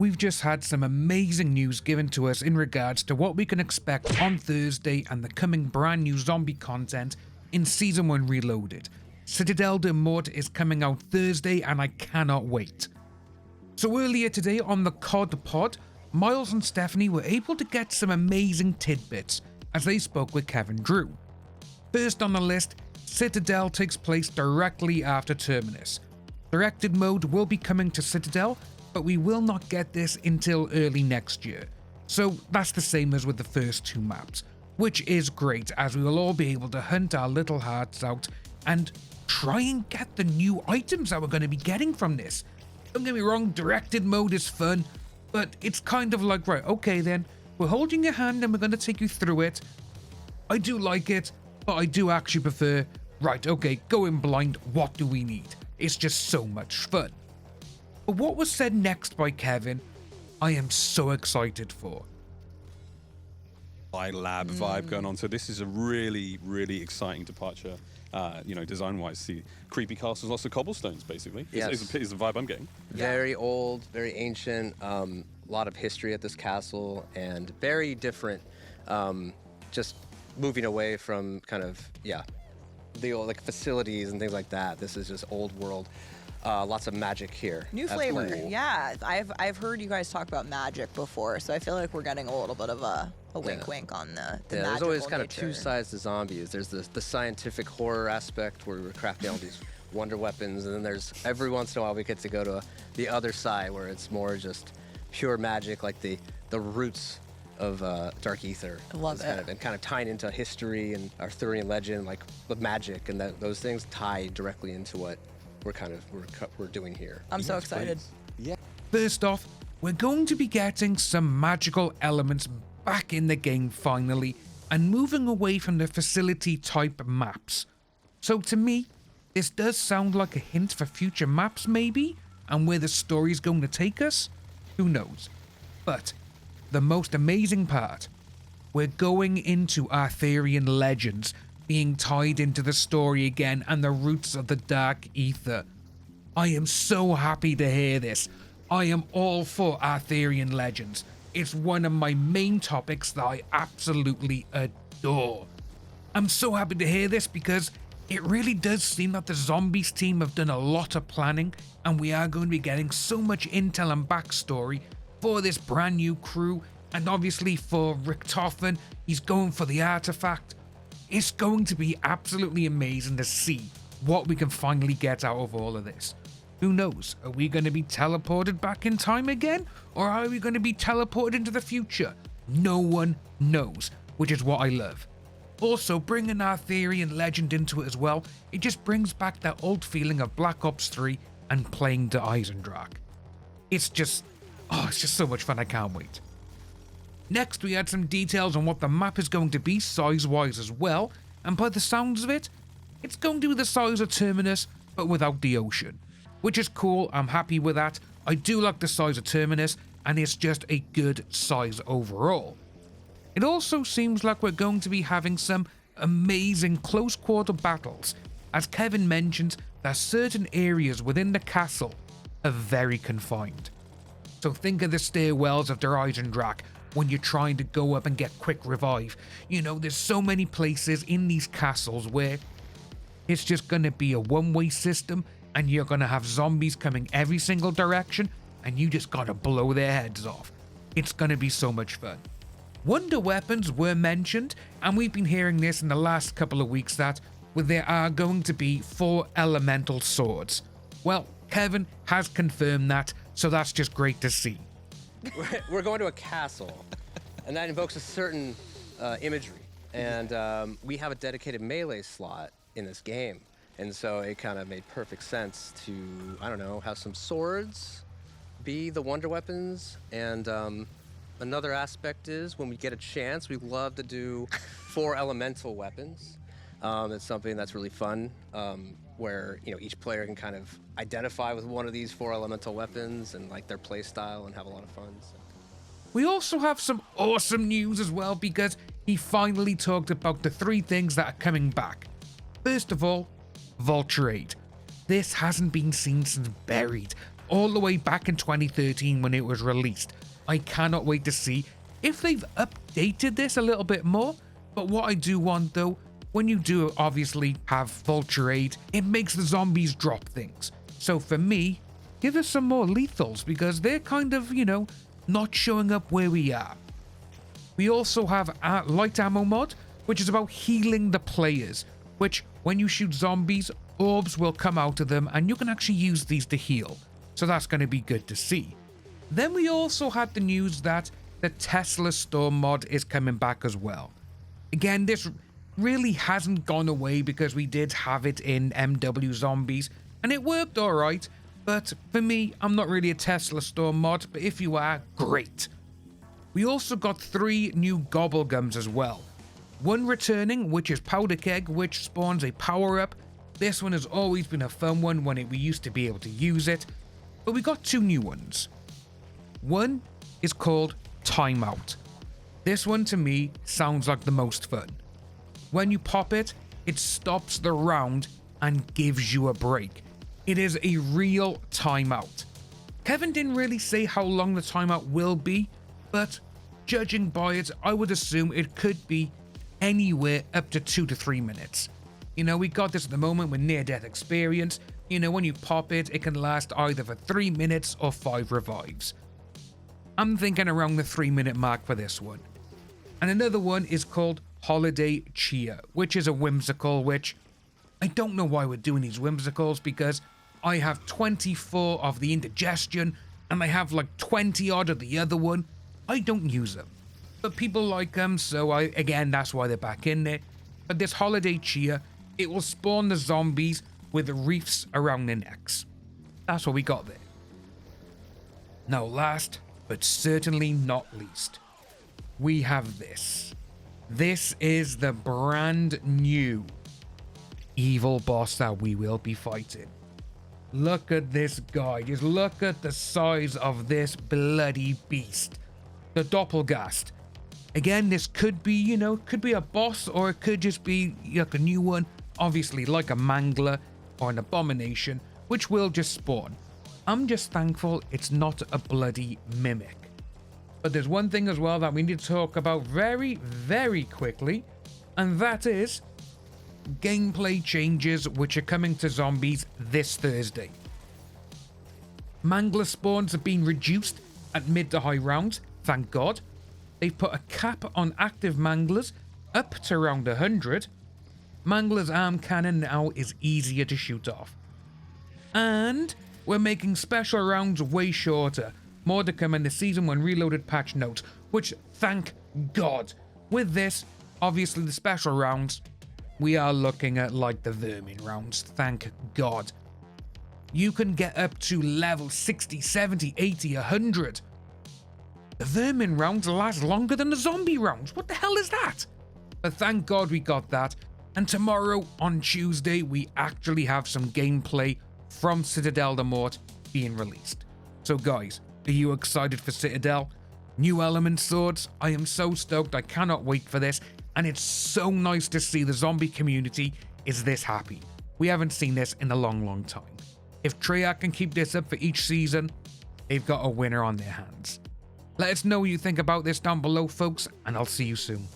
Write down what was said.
we've just had some amazing news given to us in regards to what we can expect on Thursday and the coming brand new zombie content in Season 1 Reloaded. Citadelle Del Mort is coming out Thursday and I cannot wait. So earlier today on the COD pod, Miles and Stephanie were able to get some amazing tidbits as they spoke with Kevin Drew. First on the list, Citadel takes place directly after Terminus. Directed mode will be coming to Citadel, but we will not get this until early next year. So that's the same as with the first two maps, which is great as we will all be able to hunt our little hearts out and try and get the new items that we're going to be getting from this. Don't get me wrong, directed mode is fun, but it's kind of like, right, okay then, we're holding your hand and we're going to take you through it. I do like it, but I do actually prefer, right, okay, go in blind, what do we need? It's just so much fun. But what was said next by Kevin, I am so excited for. Lab vibe going on. So this is a really, really exciting departure. Design-wise, see creepy castles, lots of cobblestones, basically. Yes. Is the vibe I'm getting. Very old, very ancient, a lot of history at this castle, and very different, just moving away from kind of, the old facilities and things like that. This is just old world. Lots of magic here. New flavor, yeah. I've heard you guys talk about magic before, so I feel like we're getting a little bit of a wink on the magical there's always kind nature. of two sides to zombies. There's the scientific horror aspect where we're crafting all these wonder weapons, and then there's every once in a while we get to go to the other side where it's more just pure magic, like the roots of Dark Ether. I love it. Kind of tying into history and Arthurian legend, like the magic, and those things tie directly into what we're doing here. I'm so excited. Yeah. First off, we're going to be getting some magical elements back in the game finally, and moving away from the facility type maps. So to me, this does sound like a hint for future maps maybe, and where the story's going to take us? Who knows? But the most amazing part, we're going into Arthurian legends being tied into the story again and the roots of the Dark Ether. I am so happy to hear this. I am all for Arthurian legends. It's one of my main topics that I absolutely adore. I'm so happy to hear this because it really does seem that the Zombies team have done a lot of planning, and we are going to be getting so much intel and backstory for this brand new crew, and obviously for Richtofen, he's going for the artifact. It's going to be absolutely amazing to see what we can finally get out of all of this. Who knows? Are we going to be teleported back in time again? Or are we going to be teleported into the future? No one knows, which is what I love. Also, bringing Arthurian legend into it as well, it just brings back that old feeling of Black Ops 3 and playing the Eisendrache. It's just so much fun, I can't wait. Next, we had some details on what the map is going to be size-wise as well, and by the sounds of it, it's going to be the size of Terminus, but without the ocean. Which is cool, I'm happy with that. I do like the size of Terminus, and it's just a good size overall. It also seems like we're going to be having some amazing close-quarter battles. As Kevin mentioned, that certain areas within the castle are very confined. So think of the stairwells of Der Eisendrache when you're trying to go up and get quick revive. There's so many places in these castles where it's just going to be a one-way system, and you're going to have zombies coming every single direction, and you just got to blow their heads off. It's going to be so much fun. Wonder weapons were mentioned, and we've been hearing this in the last couple of weeks that there are going to be 4 elemental swords. Well, Kevin has confirmed that, so that's just great to see. We're going to a castle, and that invokes a certain imagery, and we have a dedicated melee slot in this game, and so it kind of made perfect sense to, have some swords be the wonder weapons, and another aspect is when we get a chance, we love to do 4 elemental weapons. It's something that's really fun, where each player can kind of identify with one of these 4 elemental weapons and like their play style and have a lot of fun. So. We also have some awesome news as well, because he finally talked about the 3 things that are coming back. First of all, Vulture 8. This hasn't been seen since Buried. all the way back in 2013 when it was released. I cannot wait to see if they've updated this a little bit more. But what I do want though, when you do obviously have Vulture Aid, it makes the zombies drop things. So for me, give us some more lethals because they're kind of, not showing up where we are. We also have a light ammo mod, which is about healing the players, which when you shoot zombies, orbs will come out of them and you can actually use these to heal. So that's going to be good to see. Then we also had the news that the Tesla Storm mod is coming back as well. Again, this really hasn't gone away because we did have it in MW Zombies and it worked alright, but for me, I'm not really a Tesla Storm mod, but if you are, great. We also got 3 new Gobblegums as well. One returning, which is Powder Keg, which spawns a power-up. This one has always been a fun one when we used to be able to use it, but we got 2 new ones. One is called Timeout. This one to me sounds like the most fun. When you pop it, it stops the round and gives you a break. It is a real timeout. Kevin didn't really say how long the timeout will be, but judging by it, I would assume it could be anywhere up to 2 to 3 minutes. We got this at the moment with near-death experience. When you pop it, it can last either for 3 minutes or 5 revives. I'm thinking around the 3-minute mark for this one. And another one is called Holiday Cheer, which is a whimsical, which I don't know why we're doing these whimsicals because I have 24 of the indigestion and I have like 20 odd of the other one. I don't use them, but people like them, so that's why they're back in there. But this Holiday Cheer, it will spawn the zombies with reefs around their necks. That's what we got there. Now last, but certainly not least, we have this. This is the brand new evil boss that we will be fighting. Look at this guy. Just look at the size of this bloody beast. The Doppelgast. Again, this could be, could be a boss or it could just be like a new one. Obviously, like a Mangler or an Abomination, which will just spawn. I'm just thankful it's not a bloody mimic. But there's one thing as well that we need to talk about very, very quickly, and that is gameplay changes which are coming to zombies this Thursday. Mangler spawns have been reduced at mid to high rounds, thank God. They've put a cap on active Manglers up to around 100. Mangler's arm cannon now is easier to shoot off. And we're making special rounds way shorter. More to come in the Season 1 Reloaded patch notes, which thank God. With this, obviously the special rounds, we are looking at like the vermin rounds, thank God. You can get up to level 60, 70, 80, 100. The vermin rounds last longer than the zombie rounds. What the hell is that? But thank God we got that. And tomorrow, on Tuesday, we actually have some gameplay from Citadelle Del Mort being released. So guys, are you excited for Citadel? New element swords? I am so stoked. I cannot wait for this. And it's so nice to see the zombie community is this happy. We haven't seen this in a long, long time. If Treyarch can keep this up for each season, they've got a winner on their hands. Let us know what you think about this down below, folks, and I'll see you soon.